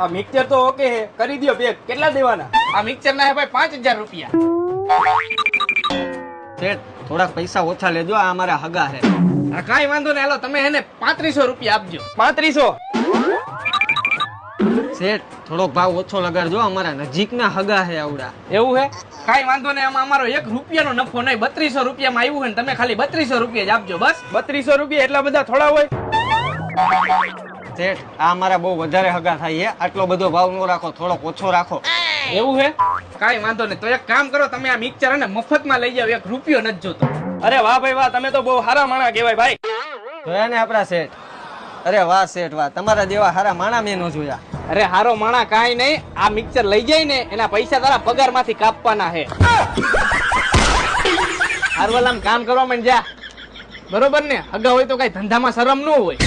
આ મિક્સર તો ઓકે હે, કરી દો પેક. કેટલા દેવાના? આ મિક્સર ના હે ભાઈ 5000 રૂપિયા. શેઠ થોડાક પૈસા ઓછા લેજો, આ અમારા હગા છે. આ કાંઈ વાંધો નહીં, હાલો તમે એને 3500 રૂપિયા આપજો. 3500. શેઠ થોડોક ભાવ ઓછો લગાડજો, અમારા નજીકના હગા છે આવડા. એવું હે? કાંઈ વાંધો નહીં, આમાં અમારો 1 રૂપિયાનો નફો નહીં. 3200 રૂપિયામાં આવ્યું હોય ને તમે ખાલી 3200 રૂપિયા જ આપજો બસ. 3200 રૂપિયા એટલા બધા થોડા હોય? શેઠ આ અમારા બહુ વધારે હગા થાય છે, આટલો બધો ભાવ નો રાખો, થોડોક ઓછો રાખો. એવું હે? કાંઈ વાંધો નહીં, તો એક કામ કરો, તમે આ મિક્સર અને મફતમાં લઈ જાઓ, 1 રૂપિયો નથી જોતો. અરે વાહ ભાઈ વાહ, તમે તો બહુ સારા માણા કહેવાય ભાઈ. જોયા ને આપણા શેઠ? અરે વાહ શેઠ વાહ, તમારા જેવા હારા માણા મેં ન જોયા. અરે હારો માણા કાંઈ નહીં, આ મિક્સર લઈ જાય ને એના પૈસા તારા પગારમાંથી કાપવાના હે. હારવાલામ કામ કરવા માંડ જા, બરોબર ને? અગાઉ હોય તો કઈ ધંધામાં શરમ ન હોય.